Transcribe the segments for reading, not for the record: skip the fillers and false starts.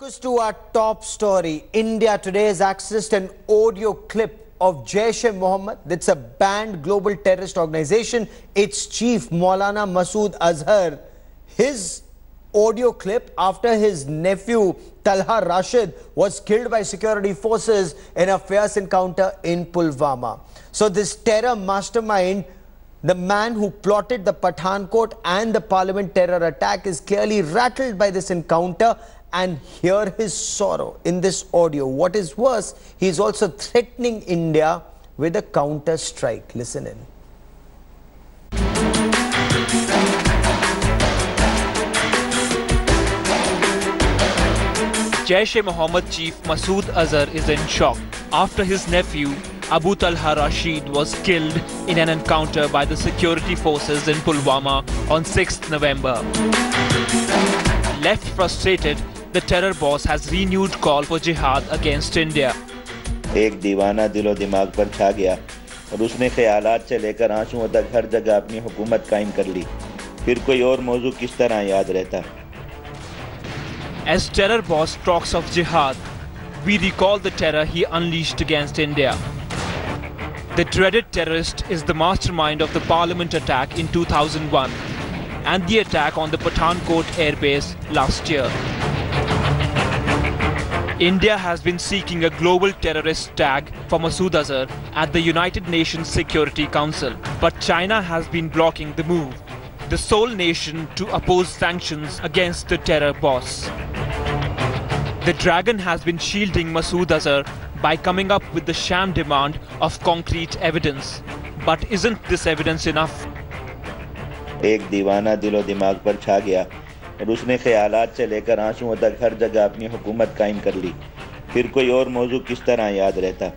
Focus to our top story. India today has accessed an audio clip of jaish-e-mohammed. That's a banned global terrorist organization. Its chief, Maulana Masood Azhar, his audio clip after his nephew, Talha Rashid, was killed by security forces in a fierce encounter in Pulwama. So this terror mastermind, the man who plotted the Pathankot and the parliament terror attack, is clearly rattled by this encounter, and hear his sorrow in this audio. What is worse, he is also threatening India with a counter strike. Listen in. Jaish-e-Mohammed Chief Masood Azhar is in shock after his nephew Abu Talha Rashid was killed in an encounter by the security forces in Pulwama on 6th November. Left frustrated, the terror boss has renewed call for jihad against India. एक दीवाना दिलो दिमाग पर छा गया और उसने ख्यालात से लेकर आंसुओं तक हर जगह अपनी हुकूमत कायम कर ली। फिर कोई और मौजू किस तरह याद रहता? As terror boss talks of jihad, we recall the terror he unleashed against India. The dreaded terrorist is the mastermind of the parliament attack in 2001 and the attack on the Pathankot airbase last year. India has been seeking a global terrorist tag for Masood Azhar at the United Nations Security Council, but China has been blocking the move, the sole nation to oppose sanctions against the terror boss. The dragon has been shielding Masood Azhar by coming up with the sham demand of concrete evidence. But isn't this evidence enough? एक दीवाना दिलो दिमाग पर छा गया और उसने ख्यालात से लेकर आंसुओं तक हर जगह अपनी हुकूमत कायम कर ली। फिर कोई और मौजू किस तरह याद रहता?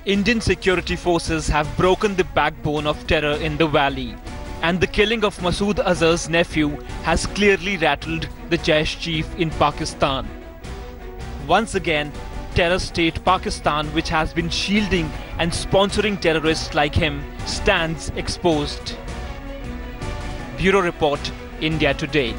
Indian security forces have broken the backbone of terror in the valley, and the killing of Masood Azhar's nephew has clearly rattled the Jaish chief in Pakistan. Once again, terror state Pakistan, which has been shielding and sponsoring terrorists like him, stands exposed. Bureau Report, India Today.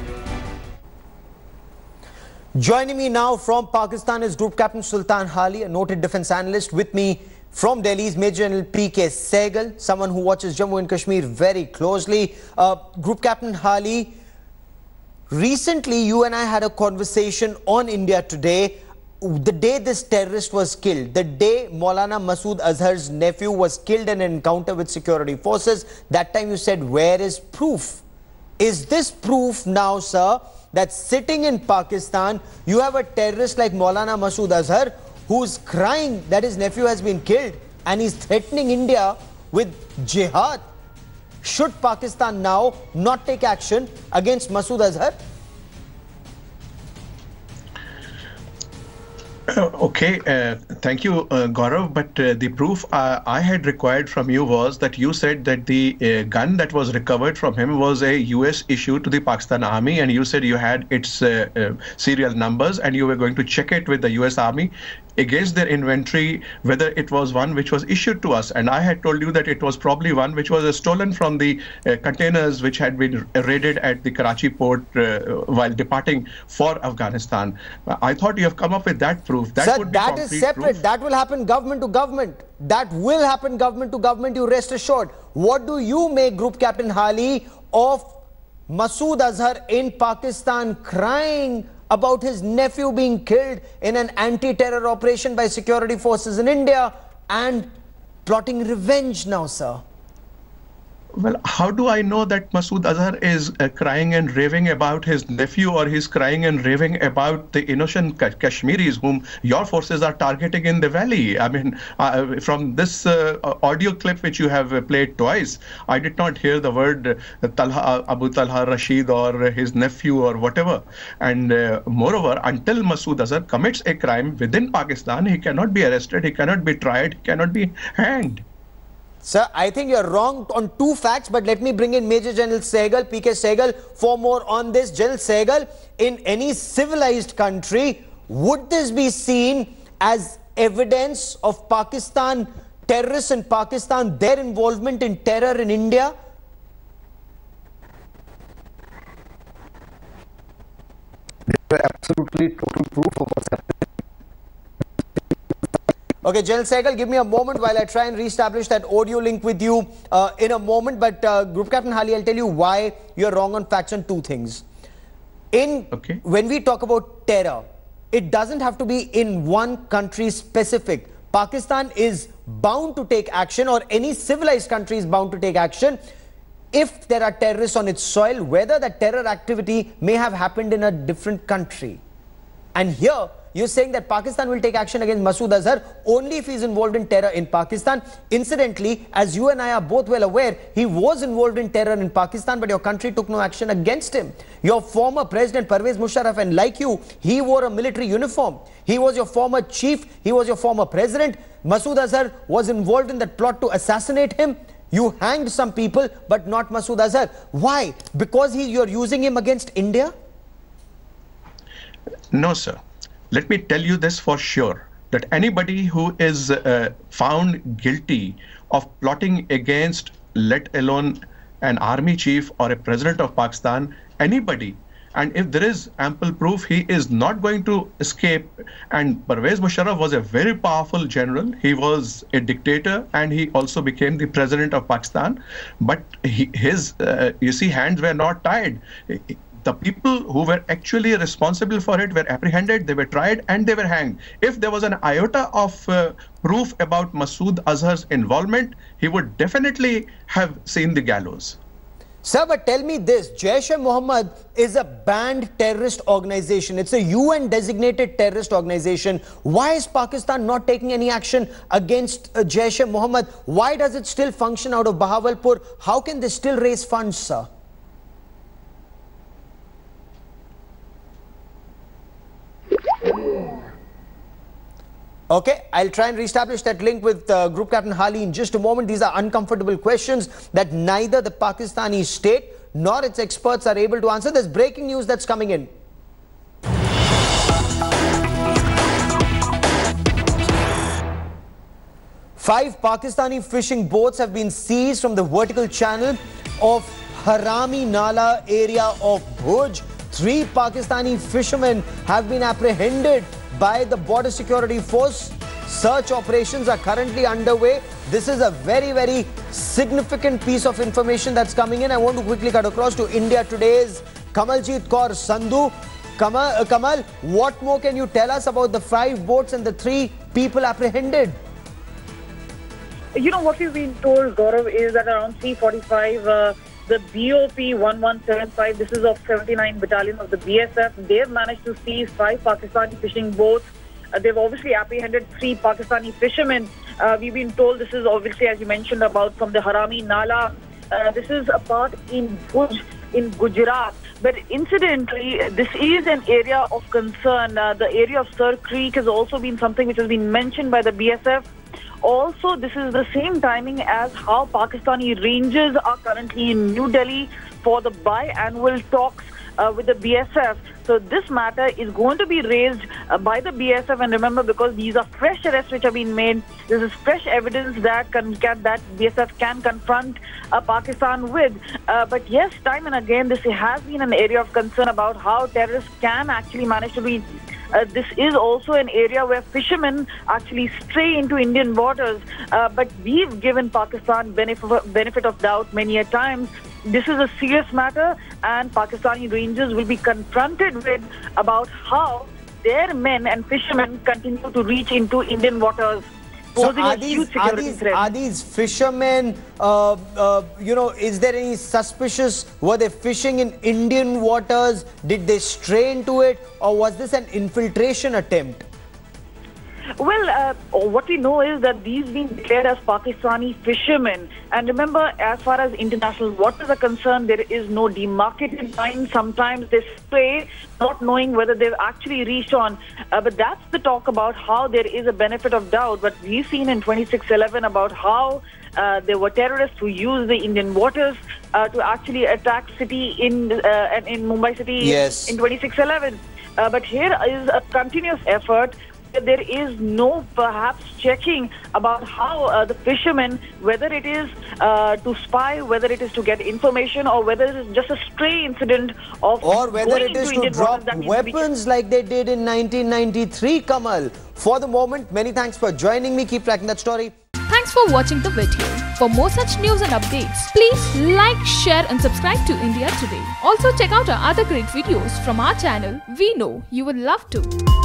Joining me now from Pakistan is Group Captain Sultan Hali, a noted defense analyst. With me from Delhi is Major General P.K. Sehgal, someone who watches Jammu and Kashmir very closely. Group Captain Hali, recently you and I had a conversation on India Today. The day this terrorist was killed, the day Maulana Masood Azhar's nephew was killed in an encounter with security forces, that time you said, where is proof? Is this proof now, sir, that sitting in Pakistan, you have a terrorist like Maulana Masood Azhar who's crying that his nephew has been killed and he's threatening India with jihad? Should Pakistan now not take action against Masood Azhar? Thank you, Gaurav. But the proof I had required from you was that you said that the gun that was recovered from him was a US issue to the Pakistan Army, and you said you had its serial numbers and you were going to check it with the US Army against their inventory whether it was one which was issued to us. And I had told you that it was probably one which was stolen from the containers which had been raided at the Karachi port while departing for Afghanistan. I thought you have come up with that proof. That Sir, would be that is separate. Proof. That will happen government to government. That will happen government to government, you rest assured. What do you make, Group Captain Hali, of Masood Azhar in Pakistan crying about his nephew being killed in an anti-terror operation by security forces in India and plotting revenge now, sir? Well, how do I know that Masood Azhar is crying and raving about his nephew, or he's crying and raving about the innocent Kashmiris whom your forces are targeting in the valley? I mean, from this audio clip which you have played twice, I did not hear the word Abu Talha Rashid or his nephew or whatever. And moreover, until Masood Azhar commits a crime within Pakistan, he cannot be arrested, he cannot be tried, he cannot be hanged. Sir, I think you're wrong on two facts, but let me bring in Major General Sehgal, P.K. Sehgal, for more on this. General Sehgal, in any civilized country, would this be seen as evidence of Pakistan, terrorists in Pakistan, their involvement in terror in India? absolutely total proof of what's happening. Okay, General Sehgal, give me a moment while I try and reestablish that audio link with you in a moment. But Group Captain Hali, I'll tell you why you're wrong on facts on two things. When we talk about terror, it doesn't have to be in one country specific. Pakistan is bound to take action, or any civilized country is bound to take action if there are terrorists on its soil, whether that terror activity may have happened in a different country. And here, you're saying that Pakistan will take action against Masood Azhar only if he's involved in terror in Pakistan. Incidentally, as you and I are both well aware, he was involved in terror in Pakistan, but your country took no action against him. Your former president, Pervez Musharraf, and like you, he wore a military uniform. He was your former chief. He was your former president. Masood Azhar was involved in that plot to assassinate him. You hanged some people, but not Masood Azhar. Why? Because you're using him against India? No, sir. Let me tell you this for sure, that anybody who is found guilty of plotting against, let alone an army chief or a president of Pakistan, anybody, and if there is ample proof, he is not going to escape. And Pervez Musharraf was a very powerful general. He was a dictator, and he also became the president of Pakistan. But his hands were not tied. The people who were actually responsible for it were apprehended, they were tried, and they were hanged. If there was an iota of proof about Masood Azhar's involvement, he would definitely have seen the gallows. Sir, but tell me this, Jaish-e-Mohammed is a banned terrorist organization. It's a UN designated terrorist organization. Why is Pakistan not taking any action against Jaish-e-Mohammed? Why does it still function out of Bahawalpur? How can they still raise funds, sir? Okay, I'll try and reestablish that link with Group Captain Hali in just a moment. These are uncomfortable questions that neither the Pakistani state nor its experts are able to answer. There's breaking news that's coming in. Five Pakistani fishing boats have been seized from the vertical channel of Harami Nala area of Bhuj. 3 Pakistani fishermen have been apprehended by the Border Security Force. Search operations are currently underway. This is a very, very significant piece of information that's coming in. I want to quickly cut across to India Today's Kamaljeet Kaur Sandhu. Kamal, what more can you tell us about the 5 boats and the 3 people apprehended? You know, what we've been told, Gaurav, is that around 3:45, the BOP 1175, this is of 79 Battalion of the BSF, they've managed to seize 5 Pakistani fishing boats. They've obviously apprehended 3 Pakistani fishermen. We've been told this is obviously, as you mentioned, about from the Harami Nala. This is a part in Bhuj in Gujarat. But incidentally, this is an area of concern. The area of Sir Creek has also been something which has been mentioned by the BSF. Also, this is the same timing as how Pakistani Rangers are currently in New Delhi for the biannual talks with the BSF. So this matter is going to be raised by the BSF, and remember, because these are fresh arrests which have been made, this is fresh evidence that that BSF can confront Pakistan with. But yes, time and again, this has been an area of concern about how terrorists can actually manage to be. This is also an area where fishermen actually stray into Indian waters. But we've given Pakistan benefit of doubt many a times. This is a serious matter, and Pakistani Rangers will be confronted with about how their men and fishermen continue to reach into Indian waters. So are these fishermen, is there any suspicious, were they fishing in Indian waters? Did they stray into it, or was this an infiltration attempt? Well, what we know is that these being declared as Pakistani fishermen. And remember, as far as international waters are concerned, there is no demarcated line. Sometimes they stray, not knowing whether they've actually reached on. But that's the talk about how there is a benefit of doubt. But we've seen in 2611 about how there were terrorists who used the Indian waters to actually attack city in Mumbai city in 2611. But here is a continuous effort. there is no perhaps checking about how the fishermen, whether it is to spy, whether it is to get information, or whether it is just a stray incident of or whether it is to Indian drop waters weapons like they did in 1993, Kamal. For the moment, many thanks for joining me. Keep tracking that story. Thanks for watching the video. For more such news and updates, please like, share and subscribe to India Today. Also check out our other great videos from our channel. We know you would love to.